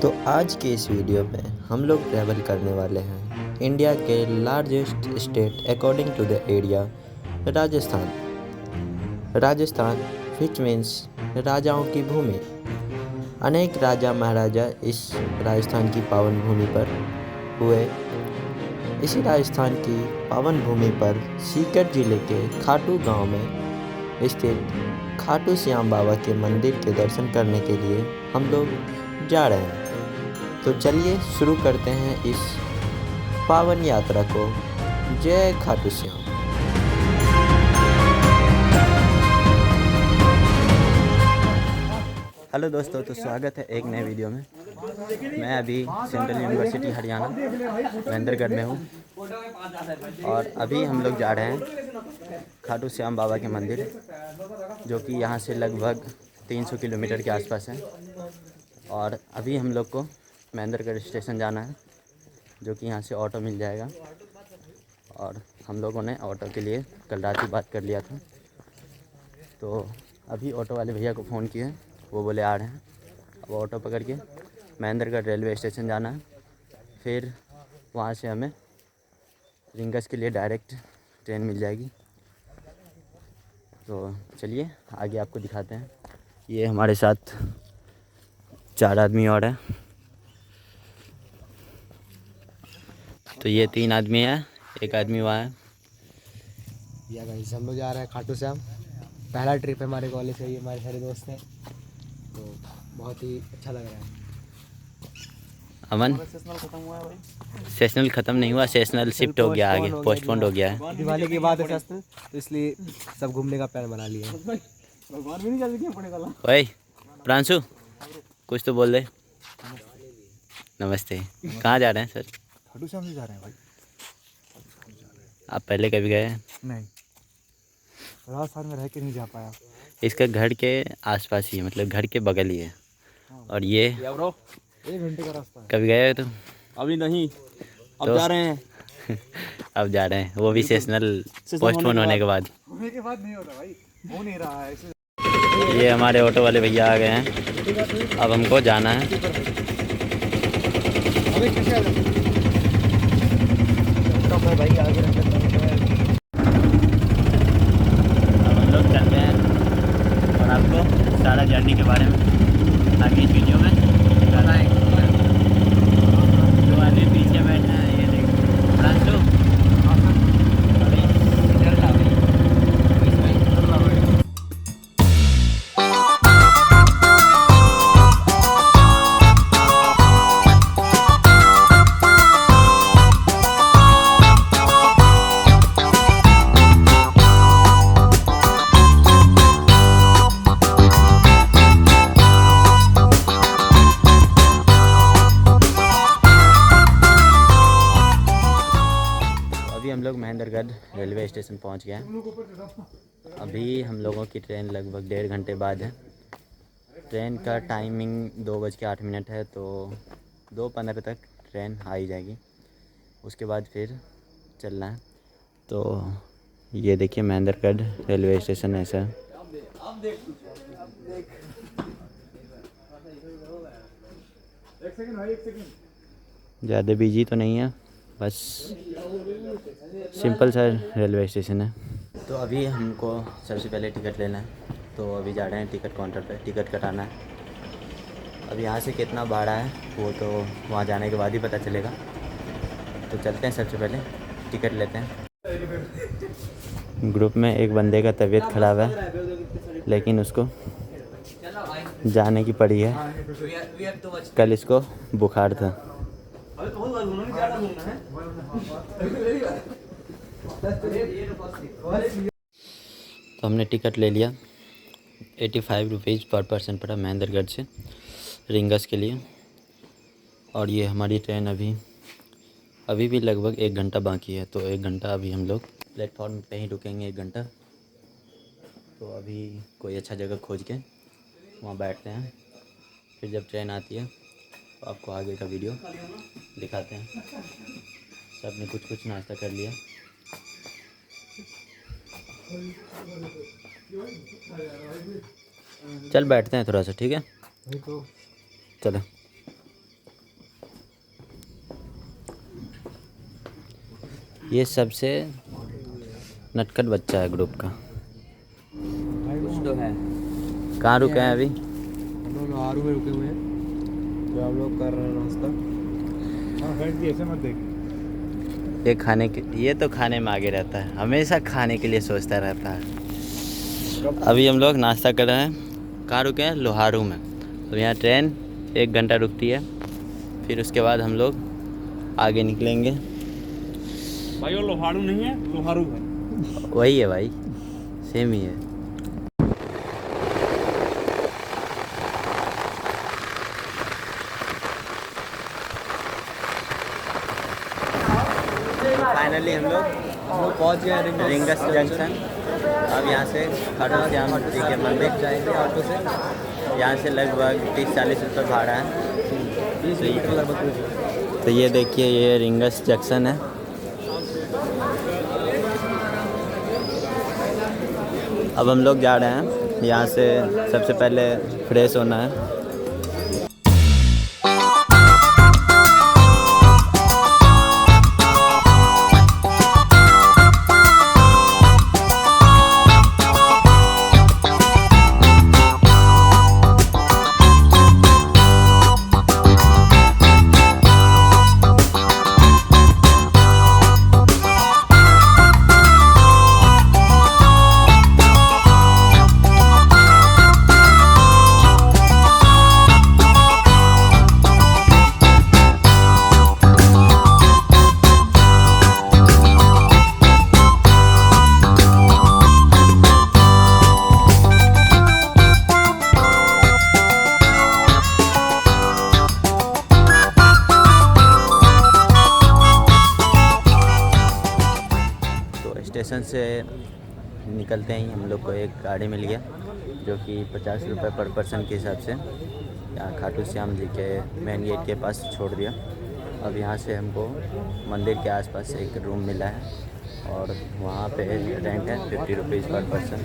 तो आज के इस वीडियो में हम लोग ट्रैवल करने वाले हैं इंडिया के largest state according to the area Rajasthan. Rajasthan which means राजाओं की भूमि। अनेक राजा महाराजा इस राजस्थान की पावन भूमि पर हुए। इसी राजस्थान की पावन भूमि पर सीकर जिले के खाटू गांव में स्थित खाटू श्याम बाबा के मंदिर के दर्शन करने के लिए हम लोग जा रहे हैं। तो चलिए शुरू करते हैं इस पावन यात्रा को। जय खाटू श्याम। हेलो दोस्तों, तो स्वागत है एक नए वीडियो में। मैं अभी सेंट्रल यूनिवर्सिटी हरियाणा महेंद्रगढ़ में हूँ और अभी हम लोग जा रहे हैं खाटू श्याम बाबा के मंदिर, जो कि यहाँ से लगभग 300 किलोमीटर के आसपास है। और अभी हम लोग को महेंद्रगढ़ स्टेशन जाना है, जो कि यहाँ से ऑटो मिल जाएगा। और हम लोगों ने ऑटो के लिए कल रात ही बात कर लिया था, तो अभी ऑटो वाले भैया को फ़ोन किए, वो बोले आ रहे हैं। अब ऑटो पकड़ के महेंद्रगढ़ रेलवे स्टेशन जाना है, फिर वहाँ से हमें रिंगस के लिए डायरेक्ट ट्रेन मिल जाएगी। तो चलिए आगे आपको दिखाते हैं। ये हमारे साथ 4 आदमी और हैं। तो ये 3 आदमी हैं, एक आदमी वहाँ है। या गाइस, हम लोग जा रहे हैं खाटू श्याम। पहला ट्रिप है हमारे कॉलेज से, ये हमारे सारे दोस्त हैं, तो बहुत ही अच्छा लग रहा है। अमन, सेशनल ख़त्म नहीं हुआ, सेशनल शिफ्ट हो गया, आगे पोस्टपोन्ड हो गया है। दिवाली के बाद है सेशनल, तो इसलिए सब घूमने का प्लान बना लिया है। ओए प्रांशु, कुछ तो बोल दे। नमस्ते। कहाँ जा रहे हैं सर? खाटू श्याम से जा रहे हैं भाई। आप पहले कभी गए हैं? नहीं, राजस्थान में रह के नहीं जा पाया। इसका घर के आसपास ही है, मतलब घर के बगल ही है। और ये 1 घंटे का रास्ता है। कभी गए हो तुम? अभी नहीं, अब तो जा रहे हैं। अब जा रहे हैं, वो भी सेशनल पोस्टपोन होने के बाद। होने के बाद नहीं होता भाई, हो नहीं रहा है। ये हमारे ऑटो वाले भैया आ गए हैं, अब हमको जाना है। भाई आगे अब हम लोग चलते हैं और आपको सारा जर्नी के बारे में आगे इस वीडियो में बताएंगे। जो आदमी पीछे बैठा है, ये देखो प्रांशु। हम लोग महेंद्रगढ़ रेलवे स्टेशन पहुंच गए हैं। अभी हम लोगों की ट्रेन लगभग 1.5 घंटे बाद है। ट्रेन का टाइमिंग 2:08 है, तो 2:15 तक ट्रेन आ ही जाएगी। उसके बाद फिर चलना है। तो ये देखिए महेंद्रगढ़ रेलवे स्टेशन ऐसा है। ज़्यादा बिजी तो नहीं है, बस सिंपल सा रेलवे स्टेशन है। तो अभी हमको सबसे पहले टिकट लेना है, तो अभी जा रहे हैं टिकट काउंटर पे, टिकट कटाना है। अब यहाँ से कितना भाड़ा है वो तो वहाँ जाने के बाद ही पता चलेगा। तो चलते हैं, सबसे पहले टिकट लेते हैं। ग्रुप में एक बंदे का तबीयत ख़राब है, लेकिन उसको जाने की पड़ी है। कल इसको बुखार था। तो हमने टिकट ले लिया। 85 रुपीज़ पर पर्सन पड़ा महेंद्रगढ़ से रिंगस के लिए। और ये हमारी ट्रेन अभी भी लगभग 1 घंटा बाकी है, तो 1 घंटा अभी हम लोग प्लेटफॉर्म पे ही रुकेंगे 1 घंटा। तो अभी कोई अच्छा जगह खोज के वहाँ बैठते हैं, फिर जब ट्रेन आती है तो आपको आगे का वीडियो दिखाते हैं। सब ने कुछ नाश्ता कर लिया। चल बैठते हैं थोड़ा सा, ठीक है? चलो। ये सबसे नटखट बच्चा है ग्रुप का। कुछ तो है। कहाँ रुके हैं अभी? हम लोग लोहारू में रुके हुए हैं, तो हम लोग कर रहे हैं नाश्ता। हाँ बैठ के ऐसे मत देख। ये तो खाने में आगे रहता है, हमेशा खाने के लिए सोचता रहता है। अभी हम लोग नाश्ता कर रहे हैं। कहाँ रुके हैं? लोहारू में। तो यहाँ ट्रेन 1 घंटा रुकती है, फिर उसके बाद हम लोग आगे निकलेंगे। भाई वो लोहारू नहीं है, लोहारू है। वही है भाई, सेम ही है। फाइनली हम लोग पहुँच गए हैं रिंगस जंक्शन। अब यहाँ से खाटू श्याम जी के मंदिर जाएंगे ऑटो से। यहाँ से लगभग 30-40 रुपये भाड़ा है। 20 किलोमीटर लगभग। तो ये देखिए, ये रिंगस जंक्शन है। अब हम लोग जा रहे हैं। यहाँ से सबसे पहले फ्रेश होना है। स्टेशन से निकलते ही हम लोग को एक गाड़ी मिल गया, जो कि 50 रुपये पर पर्सन के हिसाब से यहाँ खाटू श्याम जी के मेन गेट के पास छोड़ दिया। अब यहाँ से हमको मंदिर के आसपास एक रूम मिला है और वहाँ पे रेंट है 50 रुपीज़ पर पर्सन।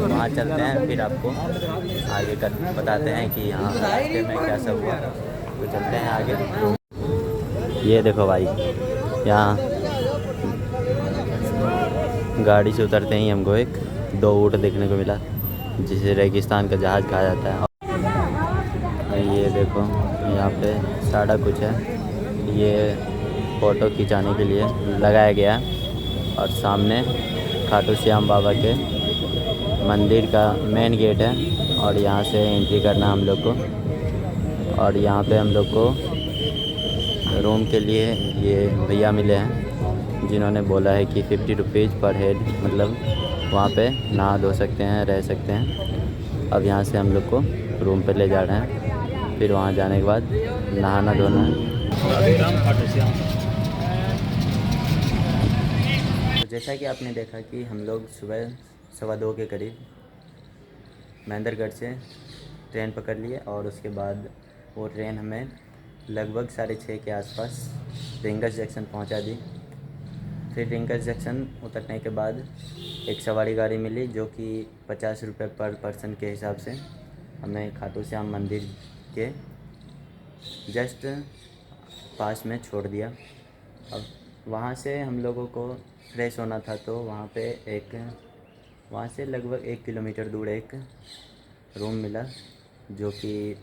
वहाँ चलते हैं, फिर आपको आगे का बताते हैं कि यहाँ रास्ते में क्या सब हुआ। तो चलते हैं आगे। ये देखो भाई, यहाँ गाड़ी से उतरते ही हमको एक 2 ऊँट देखने को मिला, जिसे रेगिस्तान का जहाज़ कहा जाता है। ये देखो, यहाँ पे सारा कुछ है। ये फ़ोटो खिंचाने के लिए लगाया गया है। और सामने खाटू श्याम बाबा के मंदिर का मेन गेट है और यहाँ से एंट्री करना हम लोग को। और यहाँ पे हम लोग को रूम के लिए ये भैया मिले हैं, जिन्होंने बोला है कि 50 रुपीज़ पर हेड, मतलब वहाँ पे नहा धो सकते हैं, रह सकते हैं। अब यहाँ से हम लोग को रूम पे ले जा रहे हैं, फिर वहाँ जाने के बाद नहाना धोना है। तो जैसा कि आपने देखा कि हम लोग सुबह 2:15 के करीब महेंद्रगढ़ से ट्रेन पकड़ लिए और उसके बाद वो ट्रेन हमें लगभग 6:30 के आसपास रिंगस जंक्शन पहुंचा दी। फिर रिंगस जंक्शन उतरने के बाद एक सवारी गाड़ी मिली, जो कि 50 रुपये पर पर्सन के हिसाब से हमें खाटू श्याम मंदिर के जस्ट पास में छोड़ दिया। अब वहाँ से हम लोगों को फ्रेश होना था, तो वहाँ से लगभग 1 किलोमीटर दूर एक रूम मिला, जो कि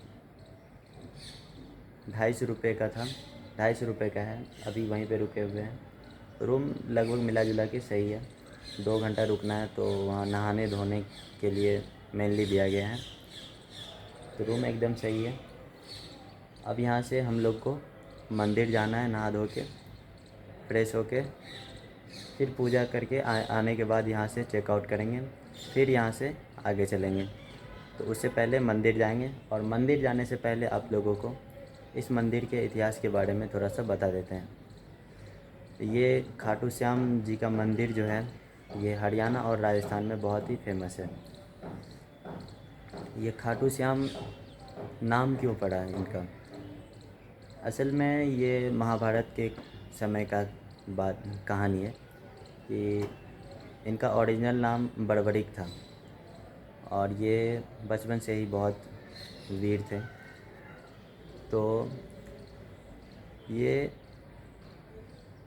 250 रुपये का था। 250 रुपये का है। अभी वहीं पे रुके हुए हैं। रूम लगभग मिला जुला के सही है। 2 घंटा रुकना है, तो वहाँ नहाने धोने के लिए मेनली दिया गया है। तो रूम एकदम सही है। अब यहाँ से हम लोग को मंदिर जाना है, नहा धो के फ्रेश होके, फिर पूजा करके आने के बाद यहाँ से चेकआउट करेंगे, फिर यहाँ से आगे चलेंगे। तो उससे पहले मंदिर जाएंगे, और मंदिर जाने से पहले आप लोगों को इस मंदिर के इतिहास के बारे में थोड़ा सा बता देते हैं। ये खाटू श्याम जी का मंदिर जो है, ये हरियाणा और राजस्थान में बहुत ही फेमस है। ये खाटू श्याम नाम क्यों पड़ा है इनका? असल में ये महाभारत के समय का बात कहानी है कि इनका ओरिजिनल नाम बड़बड़िक था, और ये बचपन से ही बहुत वीर थे। तो ये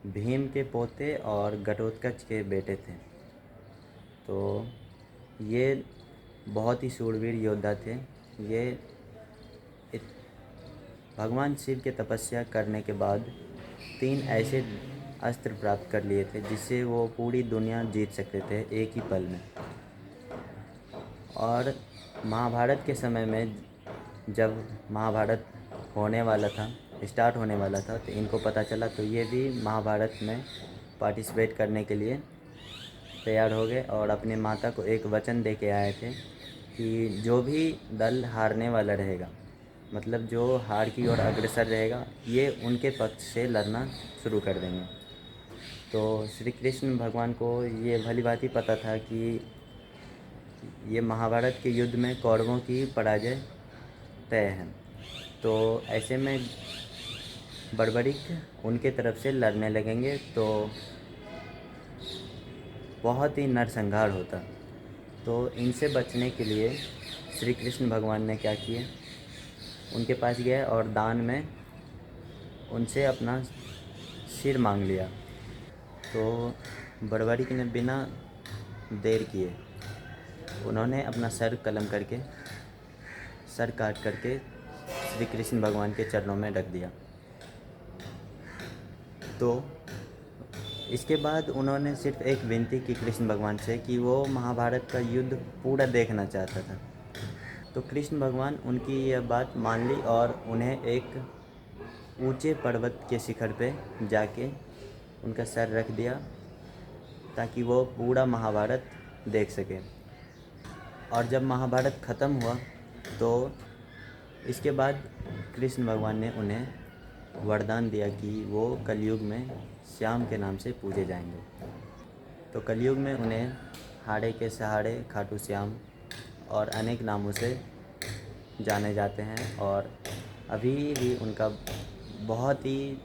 भीम के पोते और घटोत्कच के बेटे थे। तो ये बहुत ही शूरवीर योद्धा थे। ये भगवान शिव के तपस्या करने के बाद 3 ऐसे अस्त्र प्राप्त कर लिए थे जिससे वो पूरी दुनिया जीत सकते थे एक ही पल में। और महाभारत के समय में जब महाभारत होने वाला था, स्टार्ट होने वाला था, तो इनको पता चला तो ये भी महाभारत में पार्टिसिपेट करने के लिए तैयार हो गए और अपने माता को एक वचन दे के आए थे कि जो भी दल हारने वाला रहेगा, मतलब जो हार की ओर अग्रसर रहेगा, ये उनके पक्ष से लड़ना शुरू कर देंगे। तो श्री कृष्ण भगवान को ये भली भांति पता था कि ये महाभारत के युद्ध में कौरवों की पराजय तय है। तो ऐसे में बर्बरीक उनके तरफ से लड़ने लगेंगे तो बहुत ही नरसंहार होता। तो इनसे बचने के लिए श्री कृष्ण भगवान ने क्या किए, उनके पास गए और दान में उनसे अपना सिर मांग लिया। तो बर्बरीक ने बिना देर किए उन्होंने अपना सर कलम करके, सर काट करके श्री कृष्ण भगवान के चरणों में रख दिया। तो इसके बाद उन्होंने सिर्फ एक विनती की कृष्ण भगवान से कि वो महाभारत का युद्ध पूरा देखना चाहता था। तो कृष्ण भगवान उनकी यह बात मान ली और उन्हें एक ऊंचे पर्वत के शिखर पे जाके उनका सर रख दिया ताकि वो पूरा महाभारत देख सके। और जब महाभारत ख़त्म हुआ तो इसके बाद कृष्ण भगवान ने उन्हें वरदान दिया कि वो कलयुग में श्याम के नाम से पूजे जाएंगे। तो कलयुग में उन्हें हाड़े के सहारे, खाटू श्याम और अनेक नामों से जाने जाते हैं। और अभी भी उनका बहुत ही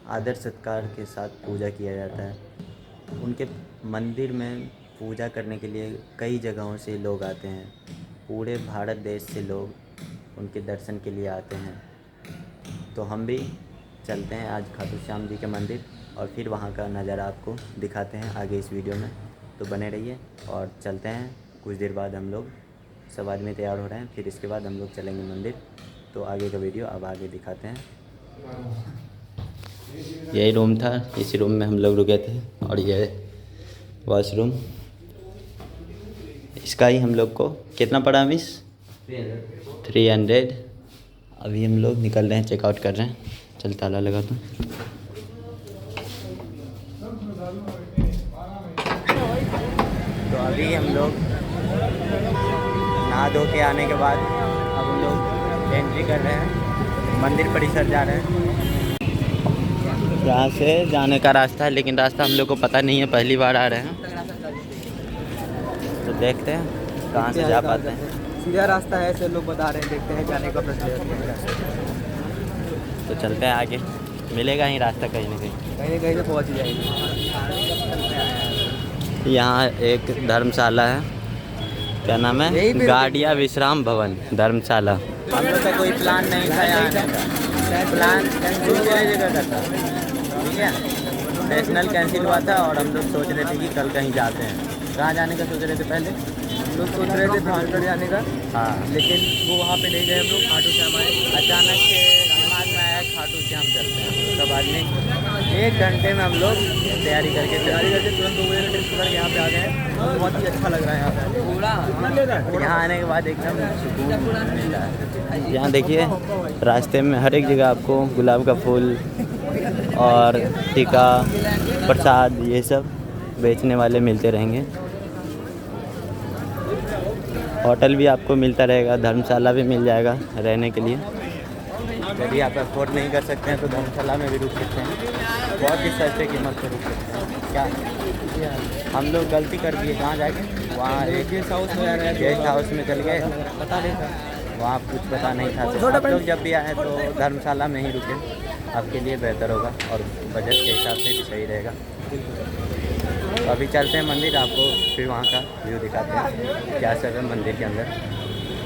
आदर सत्कार के साथ पूजा किया जाता है। उनके मंदिर में पूजा करने के लिए कई जगहों से लोग आते हैं, पूरे भारत देश से लोग उनके दर्शन के लिए आते हैं। तो हम भी चलते हैं आज खाटू श्याम जी के मंदिर और फिर वहाँ का नज़ारा आपको दिखाते हैं आगे इस वीडियो में। तो बने रहिए और चलते हैं। कुछ देर बाद हम लोग सब आदमी तैयार हो रहे हैं, फिर इसके बाद हम लोग चलेंगे मंदिर। तो आगे का वीडियो अब आगे दिखाते हैं। यही रूम था, इसी रूम में हम लोग रुके थे और ये वॉशरूम। इसका ही हम लोग को कितना पड़ा मिस? 300। अभी हम लोग निकल रहे हैं, चेकआउट कर रहे हैं। चल ताला लगा दो। तो अभी हम लोग नहा धो के आने के बाद अब हम लोग एंट्री कर रहे हैं, मंदिर परिसर जा रहे हैं। यहाँ से जाने का रास्ता है, लेकिन रास्ता हम लोग को पता नहीं है, पहली बार आ रहे हैं। तो देखते हैं कहाँ से जा पाते हैं। सीधा रास्ता है, ऐसे लोग बता रहे हैं, देखते हैं जाने का प्रश्न। तो चलते हैं आगे, मिलेगा ही रास्ता कहीं ना कहीं से पहुँच जाएगी। यहाँ एक धर्मशाला है, क्या नाम है? गाड़िया विश्राम भवन धर्मशाला। हम लोग का कोई प्लान नहीं था यहाँ आने का, प्लान कैंसिल जगह का था, ठीक है। नेशनल कैंसिल हुआ था और हम लोग सोच रहे थे कि कल कहीं जाते हैं। कहाँ जाने का सोच रहे थे पहले? हम लोग सोच रहे थे भालगढ़ जाने का, हाँ, लेकिन वो वहाँ पे नहीं गए हम लोग, खाटू श्याम आए। अचानक से दिमाग में आया खाटू श्याम चलते हैं। तो बाद में 1 घंटे में हम लोग तैयारी करके तुरंत 2 बजे ट्रिप करके यहाँ पे आ गए। बहुत ही अच्छा लग रहा है यहाँ पे। यहाँ आने के बाद एकदम सुकून मिलता है। यहाँ देखिए रास्ते में हर एक जगह आपको गुलाब का फूल और टीका, प्रसाद, ये सब बेचने वाले मिलते रहेंगे। होटल भी आपको मिलता रहेगा, धर्मशाला भी मिल जाएगा रहने के लिए। यदि आप अफोर्ड नहीं कर सकते हैं तो धर्मशाला में भी रुक सकते हैं, बहुत ही सस्ते कीमत पर रुक सकते हैं। क्या हम लोग गलती कर दिए, कहाँ जाके वहाँ एक गेस्ट हाउस में गेस्ट हाउस में चल गए, पता नहीं था, वहाँ कुछ पता नहीं था। तो आप लोग जब भी आए तो धर्मशाला में ही रुके, आपके लिए बेहतर होगा और बजट के हिसाब से भी सही रहेगा। तो अभी चलते हैं मंदिर, आपको फिर वहाँ का व्यू दिखाते हैं क्या सब है मंदिर के अंदर।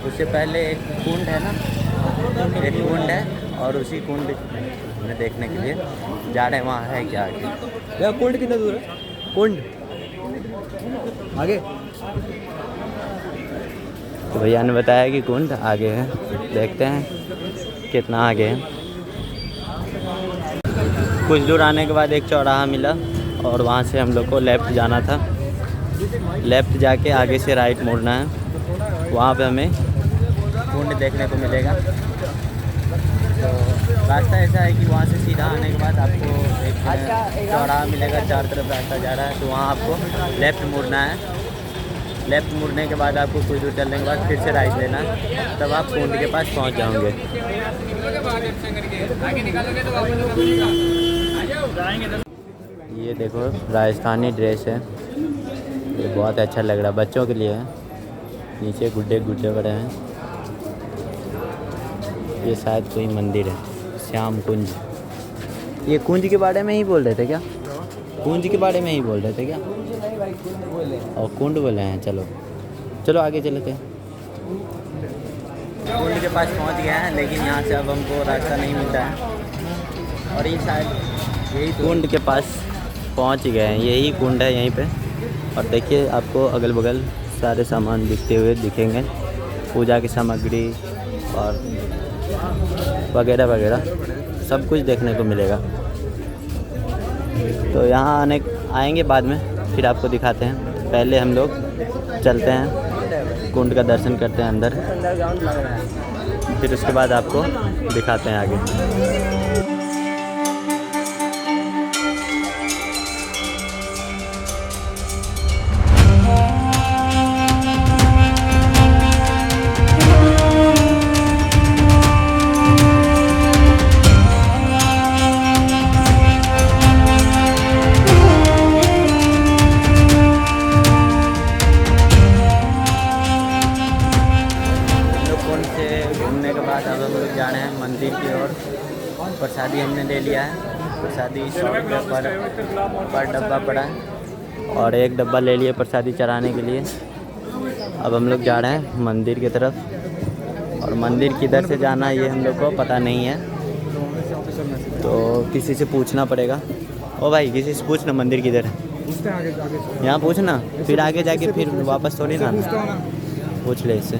उससे पहले एक कुंड है ना, एक कुंड है और उसी कुंड में देखने के लिए जा रहे हैं, वहाँ है क्या आगे। भैया कुंड कितना दूर है? कुंड आगे। तो भैया ने बताया कि कुंड आगे है, देखते हैं कितना आगे है। कुछ दूर आने के बाद एक चौराहा मिला और वहाँ से हम लोग को लेफ़्ट जाना था। लेफ़्ट जाके आगे से राइट मुड़ना है, वहाँ पे हमें कुंड देखने को मिलेगा। तो रास्ता ऐसा है कि वहाँ से सीधा आने के बाद आपको एक चौराहा मिलेगा, चार तरफ रास्ता जा रहा है, तो वहाँ आपको लेफ़्ट मुड़ना है। लेफ़्ट मुड़ने के बाद आपको कुछ दूर चलने के बाद फिर से राइट लेना है, तब आप कुंड के पास पहुँच जाओगे। ये देखो राजस्थानी ड्रेस है, ये बहुत अच्छा लग रहा है, बच्चों के लिए है। नीचे गुड्डे गुड्डे बड़े हैं। ये शायद कोई मंदिर है, श्याम कुंज। ये कुंज के बारे में ही बोल रहे थे क्या? कुंज के बारे में ही बोल रहे थे क्या? और कुंड बोले हैं। चलो चलो आगे चलते हैं। कुंड के पास पहुंच गए हैं, लेकिन यहाँ से अब हमको रास्ता नहीं मिलता है। और ये शायद यही कुंड के पास पहुंच गए हैं, यही कुंड है यहीं पे। और देखिए आपको अगल बगल सारे सामान बिकते हुए दिखेंगे, पूजा की सामग्री और वगैरह वगैरह सब कुछ देखने को मिलेगा। तो यहाँ आएंगे बाद में, फिर आपको दिखाते हैं। पहले हम लोग चलते हैं, कुंड का दर्शन करते हैं अंदर, फिर उसके बाद आपको दिखाते हैं आगे। घूमने के बाद अब हम लोग जा रहे हैं मंदिर की ओर। प्रसादी हमने ले लिया है, प्रसादी 100 रुपये पर डब्बा पड़ा है, और एक डब्बा ले लिए प्रसादी चढ़ाने के लिए। अब हम लोग जा रहे हैं मंदिर की तरफ, और मंदिर किधर से जाना ये हम लोग को पता नहीं है, तो किसी से पूछना पड़ेगा। ओ भाई किसी से पूछना मंदिर किधर है, यहाँ पूछना, फिर आगे जाके फिर वापस थोड़ी ना पूछ ले इससे।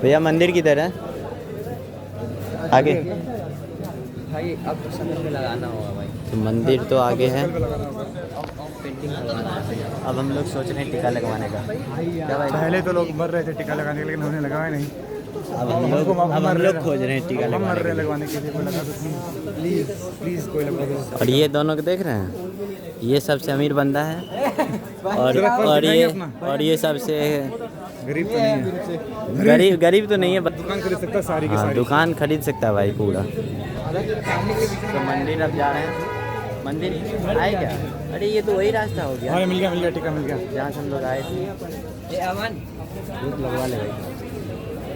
भैया मंदिर किधर है आगे? भाई अब संगल में लगाना होगा भाई। तो मंदिर तो आगे है, अब हम लोग सोच रहे हैं टीका लगवाने का। क्या भाई? पहले तो लोग मर रहे थे टीका लगाने के, लेकिन हमने लगाया नहीं। अब हम लोग खोज रहे हैं टीका लगवाने के लिए। कोई लगा दो प्लीज़, प्लीज़ कोई लगा दो। और ये दोनों को देख रहे हैं, ये सबसे अमीर बंदा है, और ये सबसे गरीब तो नहीं है। गरीब तो नहीं है, दुकान खरीद सकता सारी की हाँ सारी। दुकान खरीद सकता है भाई पूरा। तो मंदिर अब जा रहे हैं, मंदिर आए क्या? अरे ये तो वही रास्ता हो गया। हाँ मिल गया टीका मिल गया। जहाँ से हम लोग आए थे। लगवा ले भाई।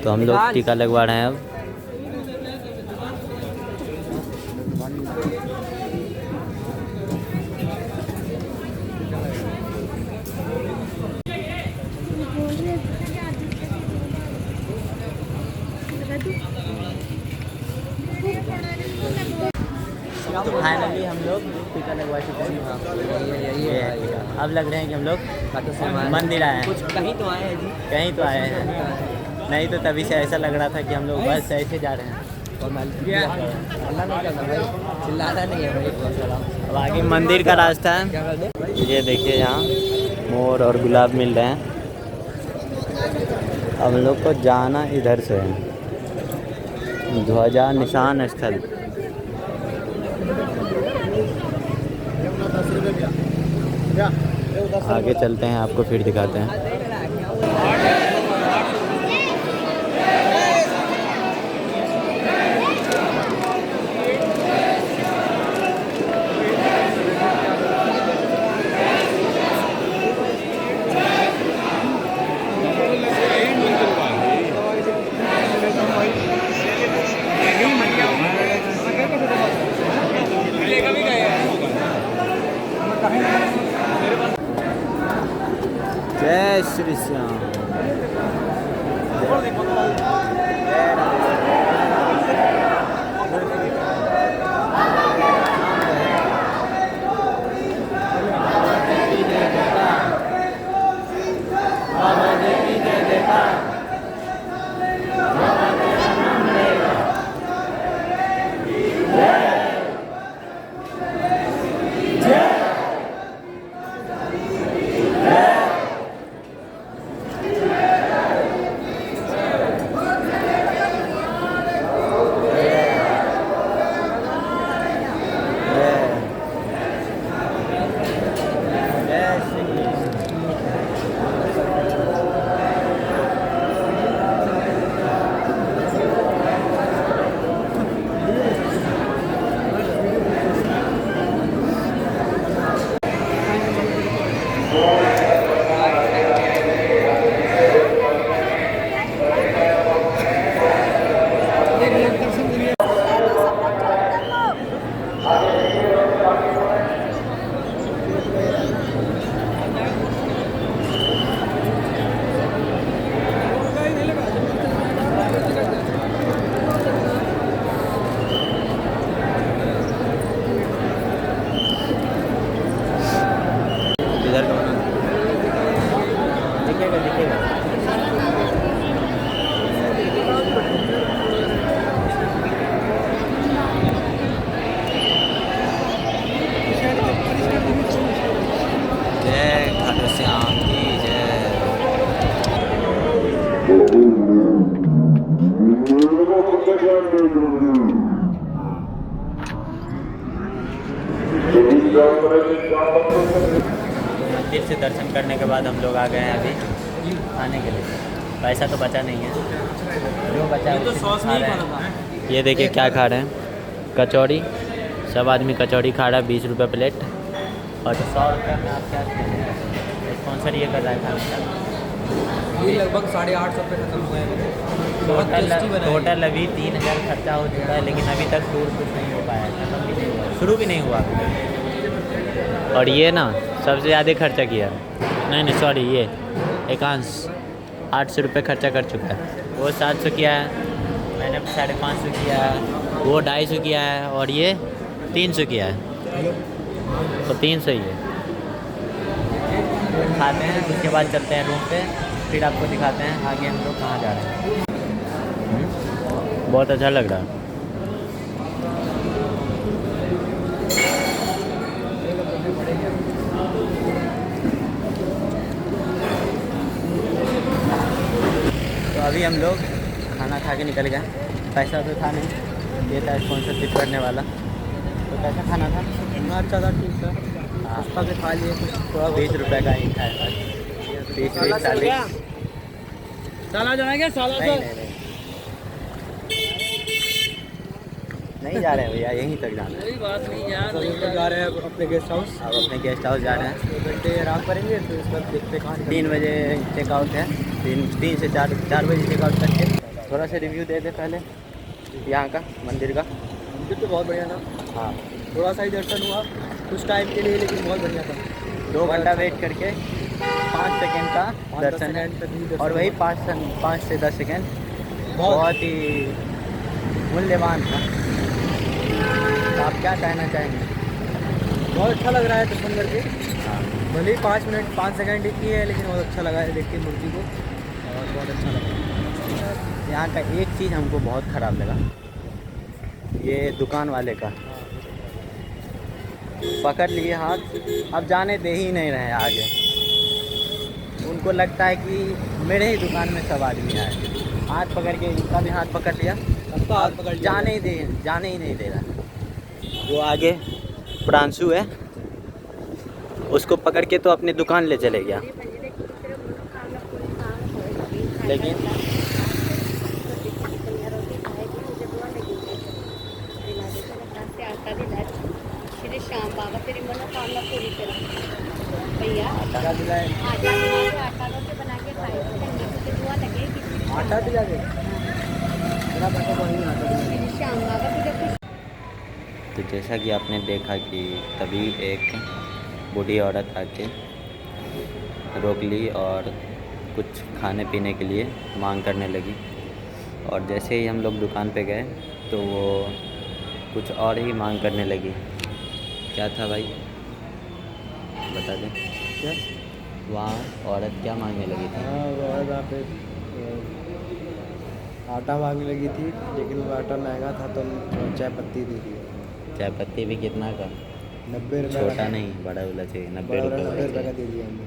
तो हम लोग टीका लगवा रहे हैं अब। तो फाइनली हम लोग टीका लगवा चुके हैं। ये है टीका। अब लग रहे हैं कि हम लोग मंदिर आए हैं। कहीं तो आए हैं जी, कहीं तो आए हैं, नहीं तो तभी से ऐसा लग रहा था कि हम लोग बस ऐसे जा रहे हैं। अल्लाह नहीं करना भाई, चिल्लाना नहीं है भाई। अब आगे मंदिर का रास्ता है, ये देखिए यहाँ मोर और गुलाब मिल रहे हैं। अब हम लोग को जाना इधर से है, ध्वजा निशान स्थल। आगे चलते हैं, आपको फिर दिखाते हैं। जय इधर का बना दिखेगा दिखेगा। जय खाटू श्याम की जय। मंदिर से दर्शन करने के बाद हम लोग आ गए हैं अभी खाने के लिए। पैसा तो बचा नहीं है, जो बचा है उसी में खा रहे हैं। ये देखिए क्या खा रहे हैं, कचौड़ी। सब आदमी कचौड़ी खा रहा है, 20 रुपये प्लेट। और 100 रुपये में आप क्या स्पॉन्सर ये कर रहा है खाने का। ये लगभग 850 रुपये खत्म हुए हैं। टोटल अभी 3000 खर्चा हो चुका है, लेकिन अभी तक टूर कुछ नहीं हो पाया, खत्म भी नहीं हुआ, शुरू भी नहीं हुआ। और ये ना सबसे ज़्यादा खर्चा किया, नहीं सॉरी, ये एकांश 800 रुपये खर्चा कर चुका है। वो 700 किया है, मैंने 550 किया है, वो 250 किया है, और ये 300 किया है, तो 300 ही है। खाते हैं, उसके बाद चलते हैं रूम पे, फिर आपको दिखाते हैं आगे हम लोग कहाँ जा रहे हैं। बहुत अच्छा लग रहा है। तो अभी हम लोग खाना खा के निकल गए। पैसा तो था नहीं, ये था स्पॉन्सरशिप करने वाला। तो कैसा खाना था? अच्छा था, ठीक था। नाश्ता से खा लिए कुछ थोड़ा 20 रुपये का ही खाया, 20 40। साला जाएंगे साला नहीं जा रहे हैं भैया, यहीं तक जाना है। कोई बात नहीं यार, जा रहे हैं अपने गेस्ट हाउस। अब अपने गेस्ट हाउस जा रहे हैं। 2 घंटे आराम करेंगे, फिर उसके बाद देखते कहाँ 3 बजे चेकआउट है, 3 से 4 बजे चेकआउट करके। थोड़ा सा रिव्यू दे दे पहले यहाँ का मंदिर का। मंदिर तो बहुत बढ़िया था। हाँ, थोड़ा सा ही दर्शन हुआ कुछ टाइम के लिए, लेकिन बहुत बढ़िया था। 2 घंटा वेट करके 5 सेकेंड का दर्शन है, और वही 5 से 10 सेकेंड बहुत ही मूल्यवान था। तो आप क्या कहना चाहेंगे? बहुत अच्छा लग रहा है दर्शन करके। भले ही 5 मिनट 5 सेकंड ही है, लेकिन बहुत अच्छा लगा है देख के मूर्ति को, और बहुत अच्छा लगा। यहाँ का एक चीज़ हमको बहुत ख़राब लगा, ये दुकान वाले का। पकड़ लिए हाथ, अब जाने दे ही नहीं रहे आगे। उनको लगता है कि मेरे ही दुकान में सब आदमी आए। हाथ पकड़ के, इनका भी हाथ पकड़ लिया, सबका हाथ पकड़ लिया। जाने ही नहीं दे रहा। वो आगे प्रांशु है, उसको पकड़ के तो अपनी दुकान ले चले गया, लेकिन श्री श्याम बाबा तेरी मनोकामना पूरी करो भैया। क्या दिलाए? आटा दिला के, आटा रोटी बना के खाए, तो दुआ लगेगी। आटा दिला के मेरा पैसा तो नहीं आता। श्री श्याम बाबा तुझे कुछ। तो जैसा कि आपने देखा कि तभी एक बूढ़ी औरत आके रोक ली और कुछ खाने पीने के लिए मांग करने लगी। और जैसे ही हम लोग दुकान पे गए तो वो कुछ और ही मांग करने लगी। क्या था भाई, बता दें। क्या? वहाँ औरत क्या मांगने लगी थी? हाँ, वो वहाँ पे आटा मांगने लगी थी, लेकिन वो आटा महंगा था तो हम चाय पत्ती दे दी। चाय पत्ती भी कितना का? 90 रुपये छोटा नहीं, बड़ा वाला चाहिए, 90 बड़ा रुपये 90 वाला रुपये का चाहिए। दे दिया हमने।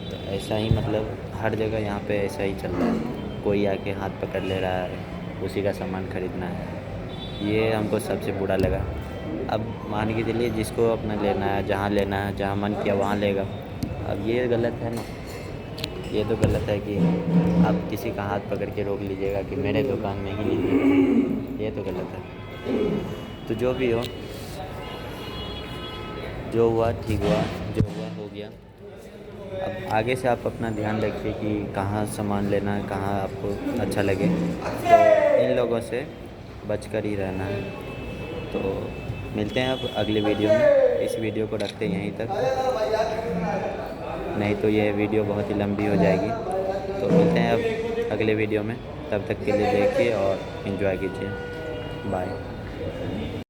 तो ऐसा ही मतलब हर जगह यहाँ पे ऐसा ही चल रहा है, कोई आके हाथ पकड़ ले रहा है, उसी का सामान खरीदना है। ये हमको सबसे बुरा लगा। अब मान के चलिए जिसको अपना लेना है, जहाँ लेना है, जहाँ मन किया वहाँ लेगा। अब ये गलत है ना, ये तो गलत है कि आप किसी का हाथ पकड़ के रोक लीजिएगा कि मेरे दुकान में ही लीजिए, ये तो गलत है। तो जो भी हो, जो हुआ ठीक हुआ, जो हुआ हो गया। अब आगे से आप अपना ध्यान रखिए कि कहाँ सामान लेना है, कहाँ आपको अच्छा लगे, तो इन लोगों से बचकर ही रहना है। तो मिलते हैं अब अगले वीडियो में। इस वीडियो को रखते हैं यहीं तक, नहीं तो ये वीडियो बहुत ही लंबी हो जाएगी। तो मिलते हैं अब अगले वीडियो में, तब तक के लिए देखिए और एंजॉय कीजिए। बाय।